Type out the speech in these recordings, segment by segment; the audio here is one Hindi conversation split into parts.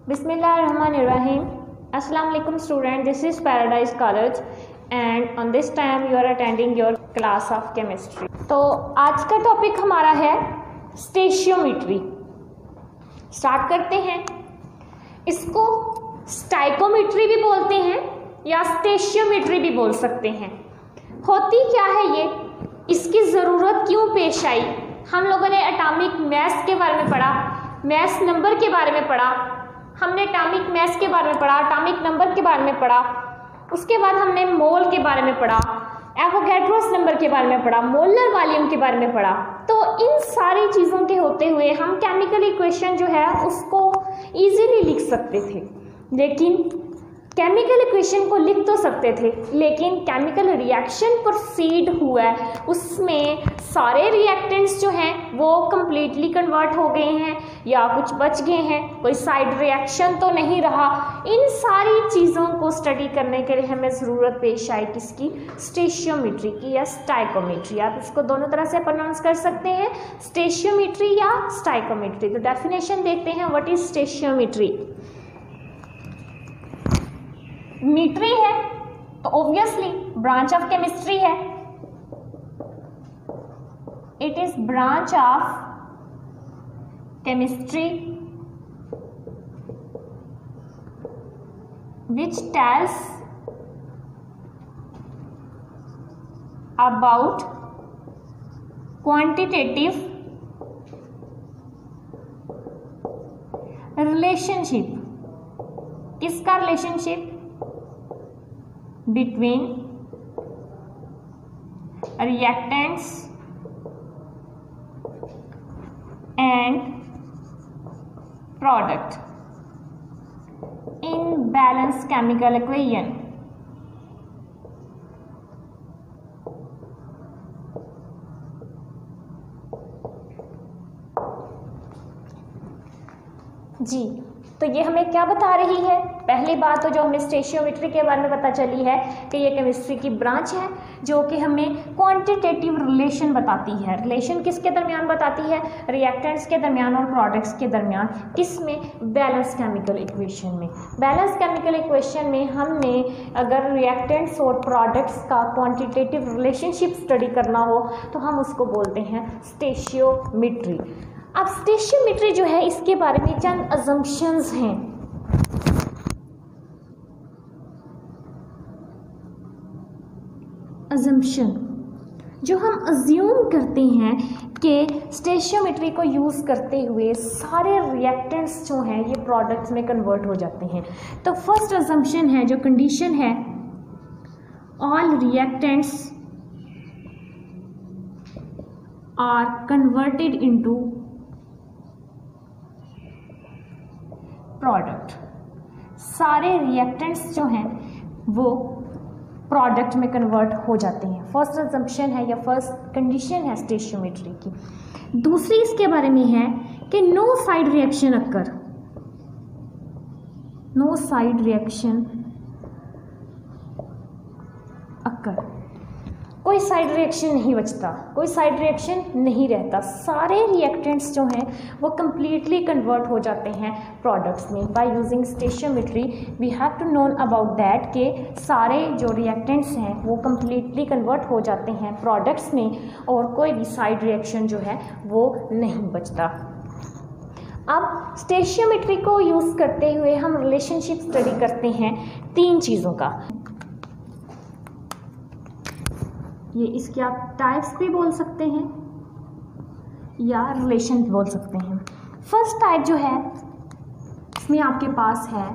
Bismillahirrahmanirrahim. Assalamu alaikum student. This is Paradise College and on this time you are attending your class of chemistry. तो आज का टॉपिक हमारा है स्टेशियोमेट्री. स्टार्ट करते हैं. इसको स्टाइकोमेट्री भी बोलते हैं या स्टेशियोमेट्री भी बोल सकते हैं. होती क्या है ये, इसकी ज़रूरत क्यों पेश आई? हम लोगों ने एटॉमिक मास के बारे में पढ़ा, मास नंबर के बारे में पढ़ा, हमने एटॉमिक मास के बारे में पढ़ा, एटॉमिक नंबर के बारे में पढ़ा, उसके बाद हमने मोल के बारे में पढ़ा, एवोगैड्रोस नंबर के बारे में पढ़ा, मोलर वॉल्यूम के बारे में पढ़ा. तो इन सारी चीज़ों के होते हुए हम केमिकल इक्वेशन जो है उसको ईजीली लिख सकते थे. लेकिन केमिकल इक्वेशन को लिख तो सकते थे, लेकिन केमिकल रिएक्शन प्रोसीड हुआ है, उसमें सारे रिएक्टेंट्स जो हैं वो कम्प्लीटली कन्वर्ट हो गए हैं या कुछ बच गए हैं, कोई साइड रिएक्शन तो नहीं रहा. इन सारी चीज़ों को स्टडी करने के लिए हमें ज़रूरत पेश आई किसकी? स्टेशियोमेट्री की या स्टाइकोमेट्री. आप इसको दोनों तरह से प्रोनाउंस कर सकते हैं, स्टेशियोमेट्री या स्टाइकोमेट्री. तो डेफिनेशन देखते हैं. What is स्टेशियोमेट्री? मीट्री है तो ऑब्वियसली ब्रांच ऑफ केमिस्ट्री है. It is branch of chemistry which tells about quantitative relationship. किसका relationship? Between reactants and product in balanced chemical equation. जी, तो ये हमें क्या बता रही है? पहली बात तो जो हमें स्टेशियोमेट्री के बारे में पता चली है कि ये केमिस्ट्री की ब्रांच है जो कि हमें क्वांटिटेटिव रिलेशन बताती है. रिलेशन किसके दरमियान बताती है? रिएक्टेंट्स के दरमियान और प्रोडक्ट्स के दरमियान. किसमें? बैलेंस केमिकल इक्वेशन में. बैलेंस केमिकल इक्वेशन में हमने अगर रिएक्टेंट्स और प्रोडक्ट्स का क्वांटिटेटिव रिलेशनशिप स्टडी करना हो तो हम उसको बोलते हैं स्टेशियोमेट्री. अब स्टेशियोमेट्री जो है इसके बारे में चंद अजम्पशंस हैं. अजम्पशन जो हम अज्यूम करते हैं कि स्टेशियोमेट्री को यूज़ करते हुए सारे रिएक्टेंट्स जो हैं ये प्रोडक्ट्स में कन्वर्ट हो जाते हैं. तो फर्स्ट अजम्पशन है, जो कंडीशन है, all reactants are converted into product. सारे रिएक्टेंट्स जो हैं वो प्रोडक्ट में कन्वर्ट हो जाते हैं. फर्स्ट अजम्पशन है या फर्स्ट कंडीशन है स्टेशियोमेट्री की. दूसरी इसके बारे में है कि no side reaction occur. No side reaction occur, कोई साइड रिएक्शन नहीं बचता, कोई साइड रिएक्शन नहीं रहता. सारे रिएक्टेंट्स जो हैं वो कम्प्लीटली कन्वर्ट हो जाते हैं प्रोडक्ट्स में. By using stoichiometry we have to known about that कि सारे जो रिएक्टेंट्स हैं वो कम्प्लीटली कन्वर्ट हो जाते हैं प्रोडक्ट्स में और कोई भी साइड रिएक्शन जो है वो नहीं बचता. अब स्टेशियोमेट्री को यूज़ करते हुए हम रिलेशनशिप स्टडी करते हैं तीन चीज़ों का. ये इसके आप टाइप्स भी बोल सकते हैं या रिलेशन बोल सकते हैं. फर्स्ट टाइप जो है इसमें आपके पास है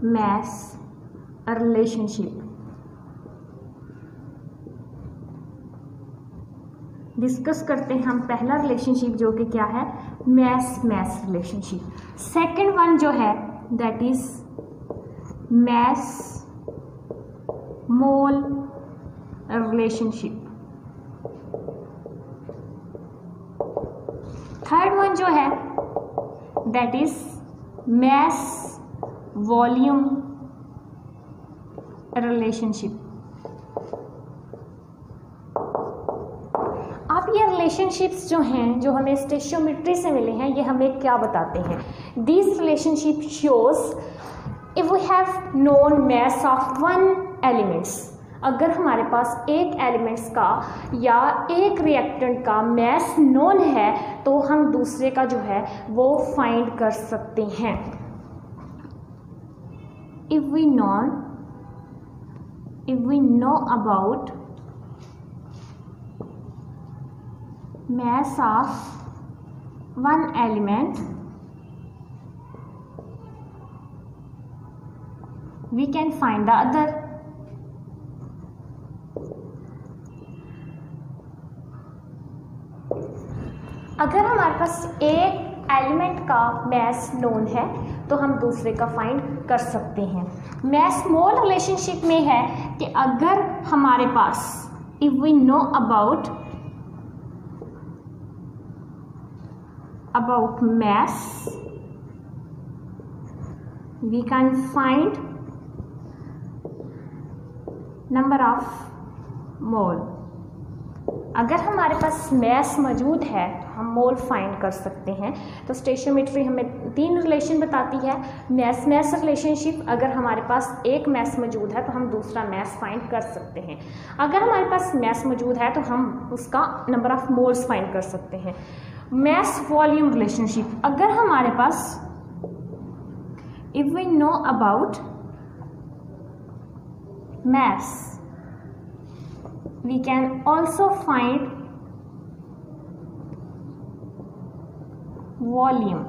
मास रिलेशनशिप. डिस्कस करते हैं हम पहला रिलेशनशिप जो कि क्या है? Mass relationship. सेकंड वन जो है that is mass mole relationship. Third one जो है that is mass volume relationship. आप ये रिलेशनशिप्स जो हैं, जो हमें स्टेशियोमेट्री से मिले हैं, ये हमें क्या बताते हैं? This relationship shows if we have known mass of one elements, अगर हमारे पास एक एलिमेंट्स का या एक रिएक्टेंट का मास नोन है तो हम दूसरे का जो है वो फाइंड कर सकते हैं। If we know about mass of one element, we can find the other. अगर हमारे पास एक एलिमेंट का मास नोन है तो हम दूसरे का फाइंड कर सकते हैं। मास मोल रिलेशनशिप में है कि अगर हमारे पास if we know about mass, we can find number of mole। अगर हमारे पास mass मौजूद है तो हम मोल फाइंड कर सकते हैं। तो स्टेशियोमेट्री हमें 3 रिलेशन बताती है। मास रिलेशनशिप, अगर हमारे पास एक मास मौजूद है तो हम दूसरा मास फाइंड कर सकते हैं। अगर हमारे पास मास मौजूद है तो हम उसका नंबर ऑफ मोल्स फाइंड कर सकते हैं। मास वॉल्यूम रिलेशनशिप, अगर हमारे पास if we know about mass, we can also find volume.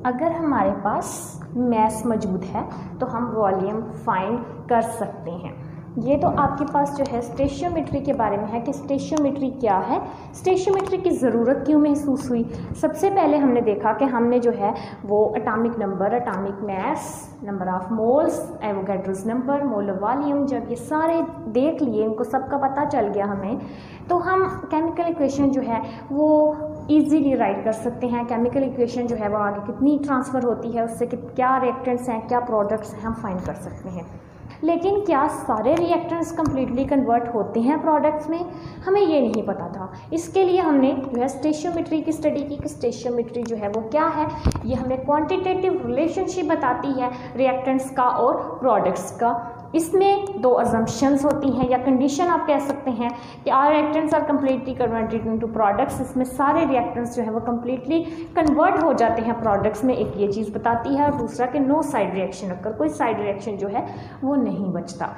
अगर हमारे पास mass मौजूद है तो हम वॉल्यूम फाइंड कर सकते हैं। ये तो आपके पास जो है स्टेशियोमेट्री के बारे में है कि स्टेशियोमेट्री क्या है, स्टेशियोमेट्री की ज़रूरत क्यों महसूस हुई। सबसे पहले हमने देखा कि हमने जो है वो atomic number, atomic mass, number of moles, Avogadro's number, molar volume, जब ये सारे देख लिए, इनको सबका पता चल गया हमें, तो हम केमिकल इक्वेशन जो है वो ईजीली राइट कर सकते हैं। केमिकल इक्वेशन जो है वो आगे कितनी ट्रांसफ़र होती है, उससे क्या रिएक्टेंट्स हैं, क्या प्रोडक्ट्स हैं, हम फाइंड कर सकते हैं। लेकिन क्या सारे रिएक्टेंट्स कम्प्लीटली कन्वर्ट होते हैं प्रोडक्ट्स में, हमें ये नहीं पता था। इसके लिए हमने जो है स्टेशियोमेट्री की स्टडी की कि स्टेशियोमेट्री जो है वो क्या है। ये हमें क्वांटिटेटिव रिलेशनशिप बताती है रिएक्टेंट्स का और प्रोडक्ट्स का। इसमें 2 अजम्पशंस होती हैं या कंडीशन आप कह सकते हैं कि our reactants are completely converted into products. इसमें सारे रिएक्टेंट्स जो है वो कम्प्लीटली कन्वर्ट हो जाते हैं प्रोडक्ट्स में, एक ये चीज़ बताती है। और दूसरा कि नो साइड रिएक्शन अगर कोई साइड रिएक्शन जो है वो नहीं बचता।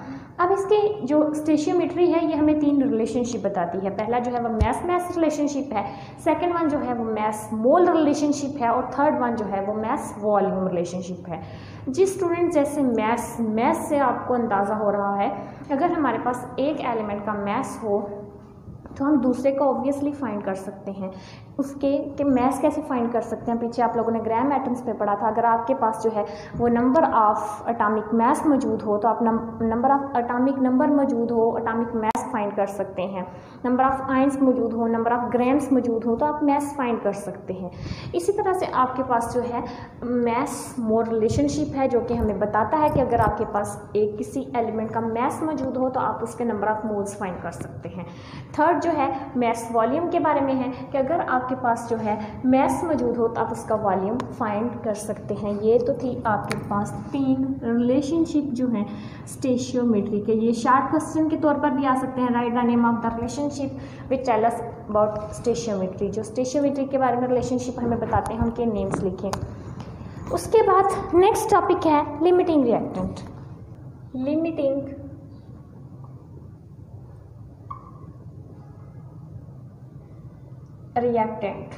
अब इसकी जो स्टेशियोमेट्री है ये हमें 3 रिलेशनशिप बताती है। पहला जो है वो मास रिलेशनशिप है, सेकेंड वन जो है वो मास मोल रिलेशनशिप है और थर्ड वन जो है वो मास वॉल्यूम रिलेशनशिप है। जिस स्टूडेंट जैसे मास से आपको अंदाज़ा हो रहा है, अगर हमारे पास एक एलिमेंट का मास हो तो हम दूसरे को ऑब्वियसली फाइंड कर सकते हैं। उसके कि मास कैसे फाइंड कर सकते हैं, पीछे आप लोगों ने ग्राम एटम्स पे पढ़ा था। अगर आपके पास जो है वो नंबर ऑफ एटॉमिक मास मौजूद हो तो आप नंबर ऑफ एटॉमिक नंबर मौजूद हो, एटॉमिक मास फाइंड कर सकते हैं। नंबर ऑफ आयंस मौजूद हो, नंबर ऑफ ग्राम्स मौजूद हो तो आप मास फाइंड कर सकते हैं। इसी तरह से आपके पास जो है मास मोल रिलेशनशिप है जो कि हमें बताता है कि अगर आपके पास एक किसी एलिमेंट का मास मौजूद हो तो आप उसके नंबर ऑफ मोल्स फाइंड कर सकते हैं। थर्ड जो है मास वॉल्यूम के बारे में है कि अगर आपके पास जो है मास मौजूद हो तो आप उसका वॉल्यूम फाइंड कर सकते हैं। ये तो थी आपके पास 3 रिलेशनशिप जो हैं स्टेशियोमेट्री के। ये शार्ट क्वेश्चन के तौर पर भी आ सकते हैं। Write the name of the relationship which tell us about stoichiometry. जो स्टेशियोमेट्री के बारे में रिलेशनशिप हमें बताते हैं उनके नेम्स लिखें। उसके बाद नेक्स्ट टॉपिक है लिमिटिंग रिएक्टेंट। Limiting reactant.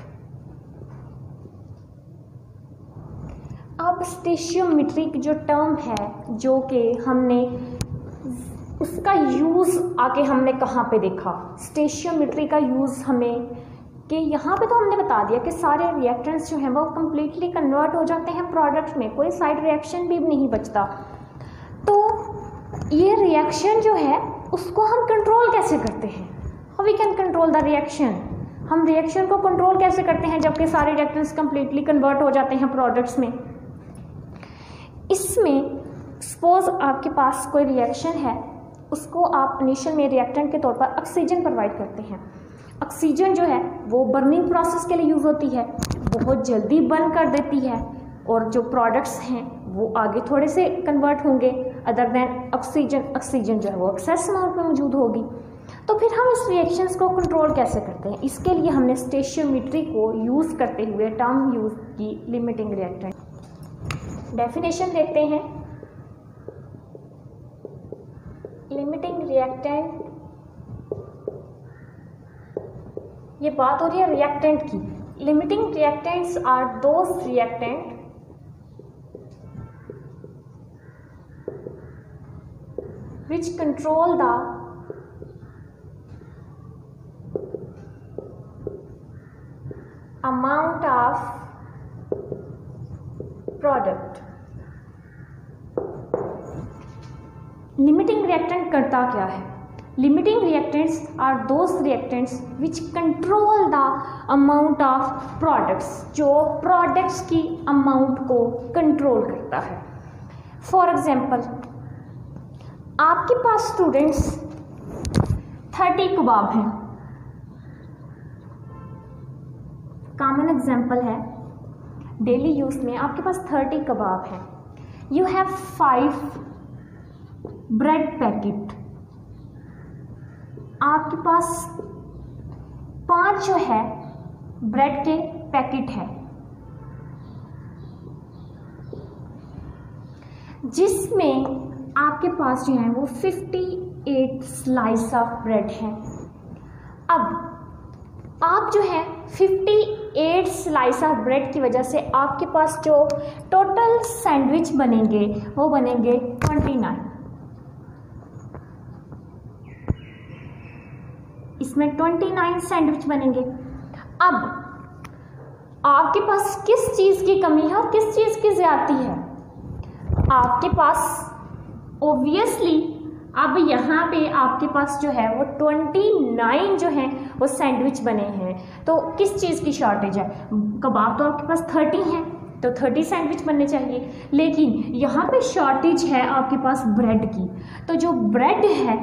अब स्टेशियोमेट्रिक जो टर्म है जो कि हमने उसका यूज़ आके हमने कहाँ पे देखा, स्टेशियोमेट्री का यूज़ हमें कि यहाँ पे तो हमने बता दिया कि सारे रिएक्टेंट्स जो हैं वो कम्प्लीटली कन्वर्ट हो जाते हैं प्रोडक्ट में, कोई साइड रिएक्शन भी नहीं बचता। तो ये रिएक्शन जो है उसको हम कंट्रोल कैसे करते हैं? How we can control the reaction. हम रिएक्शन को कंट्रोल कैसे करते हैं जबकि सारे रिएक्टेंट्स कम्प्लीटली कन्वर्ट हो जाते हैं प्रोडक्ट्स में? इसमें सपोज आपके पास कोई रिएक्शन है, उसको आप इनिशियल में रिएक्टेंट के तौर पर ऑक्सीजन प्रोवाइड करते हैं। ऑक्सीजन जो है वो बर्निंग प्रोसेस के लिए यूज़ होती है, बहुत जल्दी बर्न कर देती है, और जो प्रोडक्ट्स हैं वो आगे थोड़े से कन्वर्ट होंगे अदर देन ऑक्सीजन जो है वो एक्सेस अमाउंट में मौजूद होगी। तो फिर हम इस रिएक्शंस को कंट्रोल कैसे करते हैं? इसके लिए हमने स्टेशियोमेट्री को यूज़ करते हुए टर्म यूज़ की लिमिटिंग रिएक्टेंट। डेफिनेशन देखते हैं। लिमिटिंग रिएक्टेंट, ये बात हो रही है रिएक्टेंट की। Limiting reactants are those reactant which control the amount of product। Limiting reactant करता क्या है? Limiting reactants are those reactants which control the amount of products, जो प्रोडक्ट्स की अमाउंट को कंट्रोल करता है। फॉर एग्जाम्पल, आपके पास स्टूडेंट्स 30 कबाब हैं। कॉमन एग्जाम्पल है डेली यूज में, आपके पास 30 कबाब हैं। यू हैव 5 ब्रेड पैकेट, आपके पास 5 जो है ब्रेड के पैकेट है, जिसमें आपके पास जो है वो 58 स्लाइस ऑफ ब्रेड हैं। अब आप जो है 58 स्लाइस ऑफ ब्रेड की वजह से आपके पास जो टोटल सैंडविच बनेंगे वो बनेंगे 29। इसमें 29 सैंडविच बनेंगे। अब आपके पास किस चीज़ की कमी है और किस चीज़ की ज़्यादती है? आपके पास ऑब्वियसली अब यहाँ पे आपके पास जो है वो 29 जो हैं वो सैंडविच बने हैं। तो किस चीज़ की शॉर्टेज है? कबाब तो आपके पास 30 हैं, तो 30 सैंडविच बनने चाहिए, लेकिन यहाँ पे शॉर्टेज है आपके पास ब्रेड की। तो जो ब्रेड है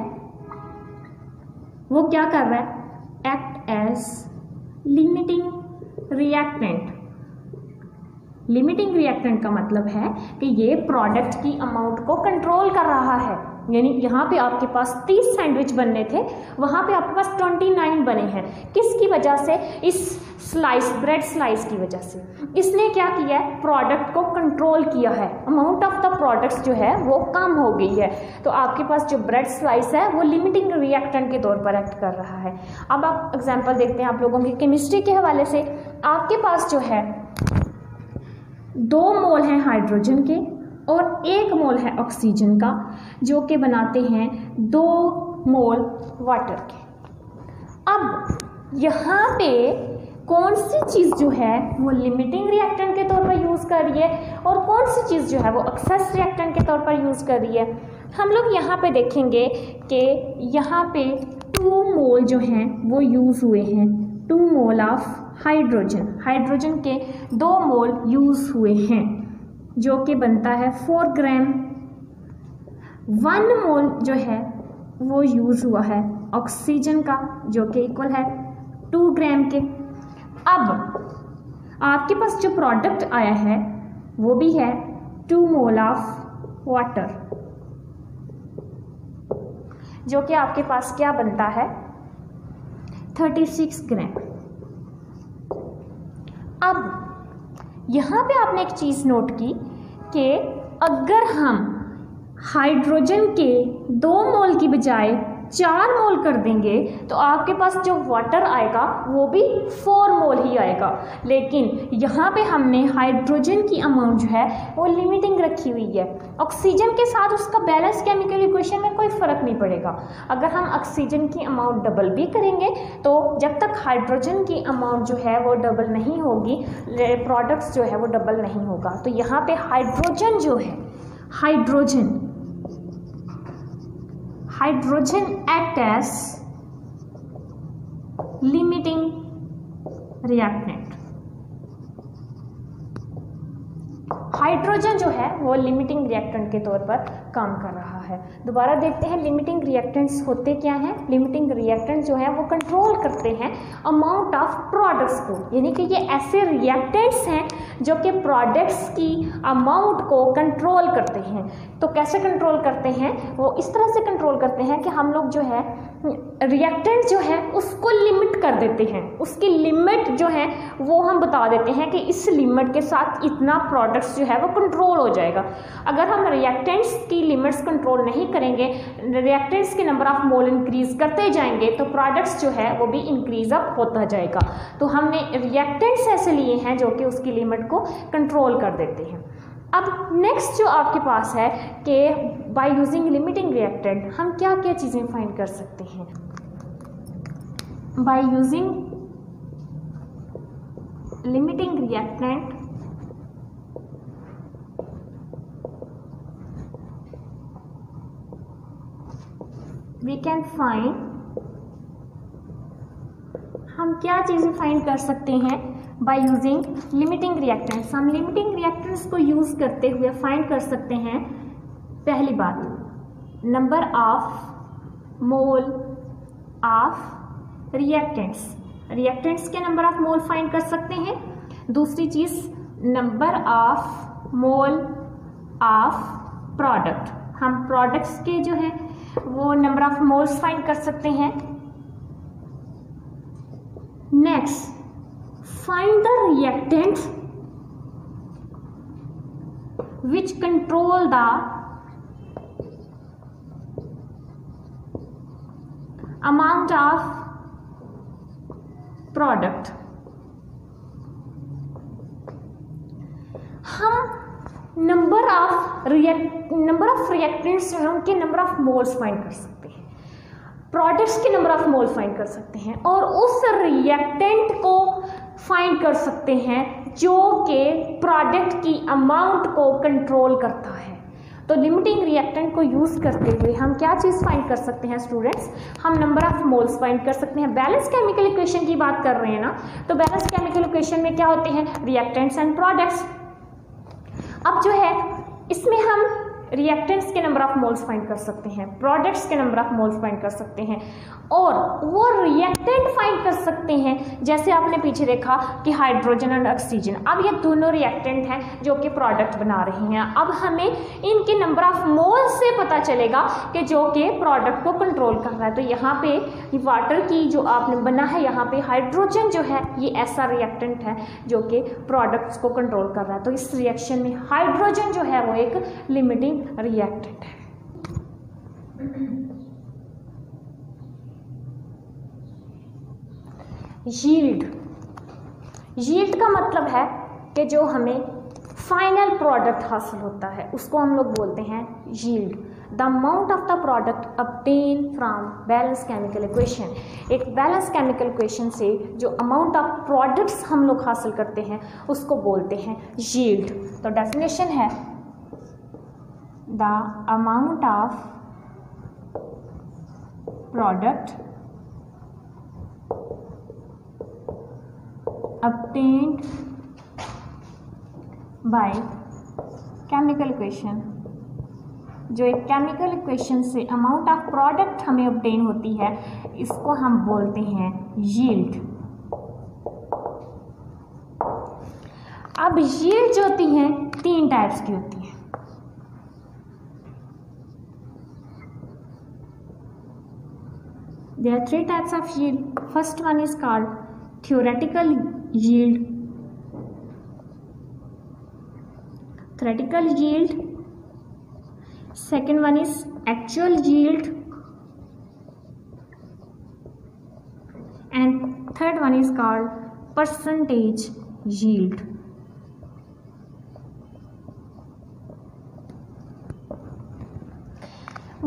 वो क्या कर रहा है? Act as limiting reactant. Limiting reactant का मतलब है कि ये प्रोडक्ट की अमाउंट को कंट्रोल कर रहा है। यानी यहाँ पे आपके पास 30 सैंडविच बनने थे, वहाँ पे आपके पास 29 बने हैं। किसकी वजह से? इस ब्रेड स्लाइस की वजह से। इसने क्या किया है? प्रोडक्ट को कंट्रोल किया है, अमाउंट ऑफ द प्रोडक्ट्स जो है वो कम हो गई है। तो आपके पास जो ब्रेड स्लाइस है वो लिमिटिंग रिएक्टेंट के तौर पर एक्ट कर रहा है। अब आप एग्जाम्पल देखते हैं आप लोगों की केमिस्ट्री के हवाले से। आपके पास जो है 2 मोल हैं हाइड्रोजन के और 1 मोल है ऑक्सीजन का, जो कि बनाते हैं 2 मोल वाटर के। अब यहाँ पे कौन सी चीज़ जो है वो लिमिटिंग रिएक्टेंट के तौर पर यूज़ कर रही है और कौन सी चीज़ जो है वो एक्सेस रिएक्टेंट के तौर पर यूज़ कर रही है? हम लोग यहाँ पे देखेंगे कि यहाँ पे 2 मोल जो हैं वो यूज़ हुए हैं। 2 मोल ऑफ हाइड्रोजन के 2 मोल यूज़ हुए हैं, जो कि बनता है 4 ग्राम। 1 मोल जो है वो यूज़ हुआ है ऑक्सीजन का, जो कि इक्वल है 2 ग्राम के। अब आपके पास जो प्रोडक्ट आया है वो भी है 2 मोल ऑफ वाटर, जो कि आपके पास क्या बनता है 36 ग्राम। अब यहाँ पे आपने एक चीज़ नोट की कि अगर हम हाइड्रोजन के 2 मोल की बजाय 4 मोल कर देंगे तो आपके पास जो वाटर आएगा वो भी 4 मोल ही आएगा। लेकिन यहाँ पे हमने हाइड्रोजन की अमाउंट जो है वो लिमिटिंग रखी हुई है। ऑक्सीजन के साथ उसका बैलेंस केमिकल इक्वेशन में कोई फ़र्क नहीं पड़ेगा। अगर हम ऑक्सीजन की अमाउंट डबल भी करेंगे तो जब तक हाइड्रोजन की अमाउंट जो है वो डबल नहीं होगी, प्रोडक्ट्स जो है वो डबल नहीं होगा। तो यहाँ पे हाइड्रोजन जो है, hydrogen act as limiting reactant. Hydrogen जो है वो लिमिटिंग रिएक्टेंट के तौर पर काम कर रहा है। दोबारा देखते हैं लिमिटिंग रिएक्टेंट्स होते क्या हैं। लिमिटिंग रिएक्टेंट जो है वो कंट्रोल करते हैं अमाउंट ऑफ प्रोडक्ट्स को, यानी कि ये ऐसे रिएक्टेंट्स हैं जो कि प्रोडक्ट्स की अमाउंट को कंट्रोल करते हैं। तो कैसे कंट्रोल करते हैं? वो इस तरह से कंट्रोल करते हैं कि हम लोग जो है रिएक्टेंट जो है उसको लिमिट कर देते हैं, उसकी लिमिट जो है वो हम बता देते हैं कि इस लिमिट के साथ इतना प्रोडक्ट्स जो है वो कंट्रोल हो जाएगा। अगर हम रिएक्टेंट्स की लिमिट्स कंट्रोल नहीं करेंगे, रिएक्टेंट्स के नंबर ऑफ मोल इंक्रीज करते जाएंगे तो प्रोडक्ट्स जो है वो भी इंक्रीज अप होता जाएगा। तो हमने रिएक्टेंट्स ऐसे लिए हैं जो कि उसकी लिमिट को कंट्रोल कर देते हैं। अब नेक्स्ट जो आपके पास है कि बाय यूजिंग लिमिटिंग रिएक्टेंट हम क्या क्या चीज़ें फाइंड कर सकते हैं। By using limiting reactant we can find, हम क्या चीज़ें फाइंड कर सकते हैं बाय यूजिंग लिमिटिंग रिएक्टेंट्स। हम लिमिटिंग रिएक्टेंट्स को यूज़ करते हुए फाइंड कर सकते हैं पहली बात number of mole of reactants, reactants के नंबर ऑफ मोल फाइंड कर सकते हैं। दूसरी चीज़ number of mole of product, हम प्रोडक्ट्स के जो है वो नंबर ऑफ मोल्स फाइंड कर सकते हैं। Next find the reactants which control the amount of product। हम नंबर ऑफ रिएक्टेंट्स जो है उनके नंबर ऑफ मोल्स फाइंड कर सकते हैं, प्रोडक्ट्स के नंबर ऑफ मोल फाइंड कर सकते हैं और उस रिएक्टेंट को फाइंड कर सकते हैं जो कि प्रोडक्ट की अमाउंट को कंट्रोल करता है। तो लिमिटिंग रिएक्टेंट को यूज़ करते हुए हम क्या चीज़ फाइंड कर सकते हैं स्टूडेंट्स? हम नंबर ऑफ मोल्स फाइंड कर सकते हैं। बैलेंस केमिकल इक्वेशन की बात कर रहे हैं ना, तो बैलेंस केमिकल इक्वेशन में क्या होते हैं? Reactants and products. अब जो है इसमें हम रिएक्टेंट्स के नंबर ऑफ मोल्स फाइंड कर सकते हैं, प्रोडक्ट्स के नंबर ऑफ मोल्स फाइंड कर सकते हैं और वो रिएक्टेंट फाइंड कर सकते हैं। जैसे आपने पीछे देखा कि हाइड्रोजन और ऑक्सीजन, अब ये दोनों रिएक्टेंट हैं जो कि प्रोडक्ट बना रहे हैं। अब हमें इनके नंबर ऑफ मोल से पता चलेगा कि जो कि प्रोडक्ट को कंट्रोल कर रहा है। तो यहाँ पे वाटर की जो आपने बना है, यहाँ पे हाइड्रोजन जो है ये ऐसा रिएक्टेंट है जो कि प्रोडक्ट्स को कंट्रोल कर रहा है। तो इस रिएक्शन में हाइड्रोजन जो है वो एक लिमिटिंग रिएक्टेंट है। यील्ड, यील्ड का मतलब है कि जो हमें फाइनल प्रोडक्ट हासिल होता है उसको हम लोग बोलते हैं yield. The amount of the product obtain from balance chemical equation, एक बैलेंस केमिकल इक्वेशन से जो अमाउंट ऑफ प्रोडक्ट्स हम लोग हासिल करते हैं उसको बोलते हैं यील्ड। तो डेफिनेशन है the amount of product obtained by chemical equation, जो एक केमिकल इक्वेशन से अमाउंट ऑफ प्रोडक्ट हमें ऑब्टेन होती है इसको हम बोलते हैं यील्ड। अब यील्ड जो होती हैं तीन टाइप्स की होती हैं। There are three types of yield. First one is called theoretical yield. Theoretical yield. Second one is actual yield. And third one is called percentage yield.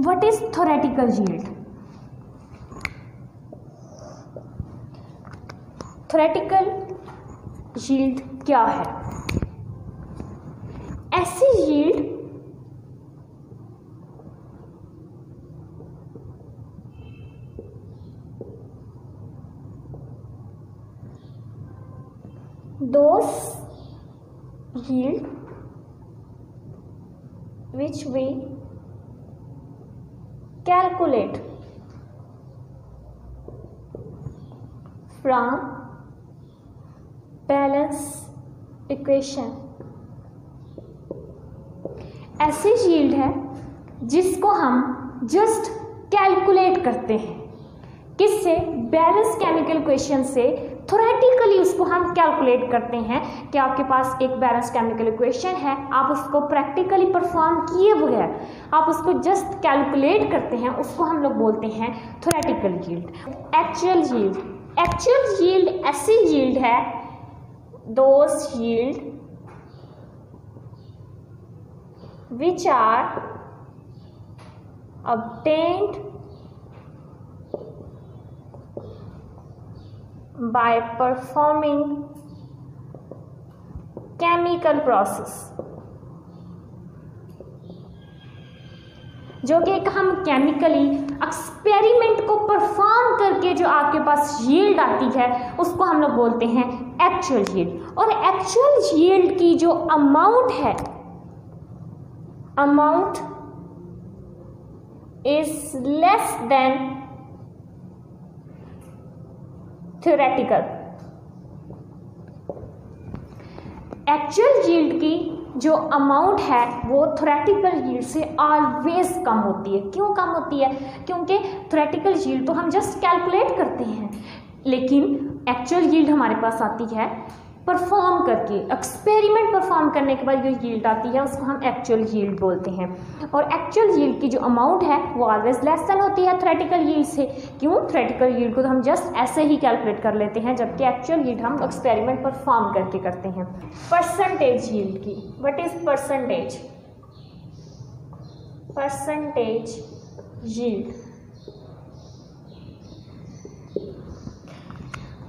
What is theoretical yield? Theoretical yield क्या है? ऐसी yield those yield which we calculate from balance equation. ऐसी यील्ड है जिसको हम जस्ट कैलकुलेट करते हैं, किससे? बैलेंस केमिकल इक्वेशन से थ्योरेटिकली उसको हम कैलकुलेट करते हैं कि आपके पास एक बैलेंस केमिकल इक्वेशन है, आप उसको प्रैक्टिकली परफॉर्म किए बगैर आप उसको जस्ट कैलकुलेट करते हैं, उसको हम लोग बोलते हैं theoretical yield. Actual yield, actual yield ऐसी यील्ड है, those yield which are obtained by performing chemical process, जो कि एक हम केमिकली एक्सपेरिमेंट को परफॉर्म करके जो आपके पास यील्ड आती है उसको हम लोग बोलते हैं एक्चुअल यील्ड। और एक्चुअल यील्ड की जो अमाउंट है, amount is less than theoretical। Actual yield की जो अमाउंट है वो थ्योरेटिकल यील्ड से ऑलवेज कम होती है। क्यों कम होती है? क्योंकि थ्योरेटिकल यील्ड तो हम जस्ट कैलकुलेट करते हैं, लेकिन एक्चुअल यील्ड हमारे पास आती है परफॉर्म करके, एक्सपेरिमेंट परफॉर्म करने के बाद जो यील्ड आती है उसको हम एक्चुअल यील्ड बोलते हैं। और एक्चुअल यील्ड की जो अमाउंट है वो ऑलवेज लेस देन होती है थ्योरेटिकल यील्ड से। क्यों? थ्योरेटिकल यील्ड को तो हम जस्ट ऐसे ही कैलकुलेट कर लेते हैं, जबकि एक्चुअल यील्ड हम एक्सपेरिमेंट परफॉर्म करके करते हैं। परसेंटेज यील्ड की, what is percentage? Percentage yield,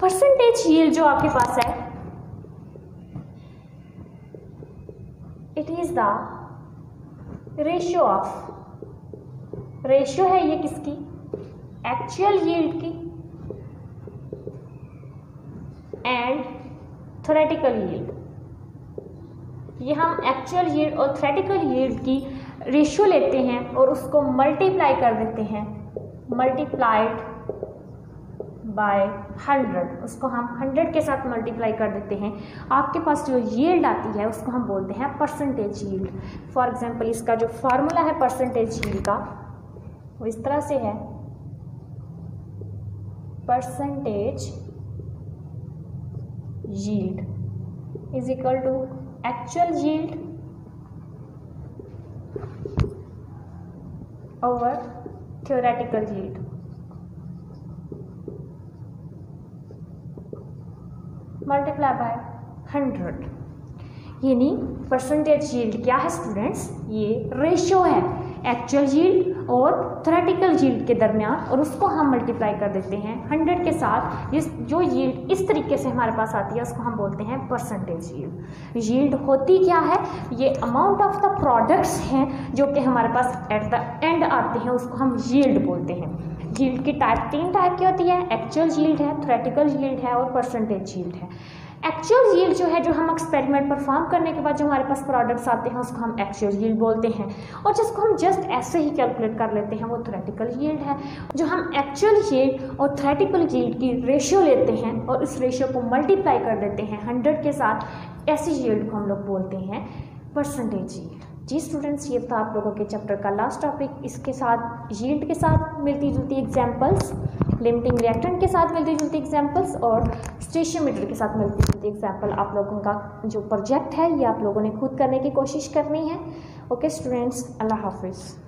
percentage yield जो आपके पास है, it is the ratio of, ratio है ये किसकी? एक्चुअल यील्ड की एंड थ्योरेटिकल यील्ड। ये हम एक्चुअल यील्ड और थ्योरेटिकल यील्ड की रेशियो लेते हैं और उसको मल्टीप्लाई कर देते हैं, मल्टीप्लाइड बाय 100, उसको हम 100 के साथ मल्टीप्लाई कर देते हैं। आपके पास जो यील्ड आती है उसको हम बोलते हैं परसेंटेज यील्ड। फॉर एग्जांपल इसका जो फार्मूला है परसेंटेज यील्ड का वो इस तरह से है, percentage yield is equal to actual yield over theoretical yield. Multiply by 100। यानी परसेंटेज यील्ड क्या है स्टूडेंट्स? ये रेशियो है एक्चुअल यील्ड और थ्योरेटिकल यील्ड के दरमियान, और उसको हम मल्टीप्लाई कर देते हैं 100 के साथ। जो यील्ड इस तरीके से हमारे पास आती है उसको हम बोलते हैं परसेंटेज यील्ड। यील्ड होती क्या है? ये अमाउंट ऑफ द प्रोडक्ट्स हैं जो कि हमारे पास एट द एंड आते हैं, उसको हम यील्ड बोलते हैं। यील्ड की तीन टाइप की होती है, एक्चुअल यील्ड है, थ्योरेटिकल यील्ड है और परसेंटेज यील्ड है। एक्चुअल यील्ड जो है, जो हम एक्सपेरिमेंट परफॉर्म करने के बाद जो हमारे पास प्रोडक्ट्स आते हैं उसको हम एक्चुअल यील्ड बोलते हैं, और जिसको हम जस्ट ऐसे ही कैलकुलेट कर लेते हैं वो थ्योरेटिकल यील्ड है। जो हम एक्चुअल यील्ड और थ्योरेटिकल यील्ड की रेशियो लेते हैं और इस रेशियो को मल्टीप्लाई कर देते हैं 100 के साथ, ऐसी यील्ड को हम लोग बोलते हैं परसेंटेज यील्ड। जी स्टूडेंट्स, ये था आप लोगों के चैप्टर का लास्ट टॉपिक। इसके साथ यील्ड के साथ मिलती जुलती एग्जाम्पल्स, लिमिटिंग रिएक्टेंट के साथ मिलती जुलती एग्जाम्पल्स और स्टेशियोमीटर के साथ मिलती जुलती एग्जाम्पल आप लोगों का जो प्रोजेक्ट है ये आप लोगों ने खुद करने की कोशिश करनी है। ओके स्टूडेंट्स, अल्लाह हाफिज़।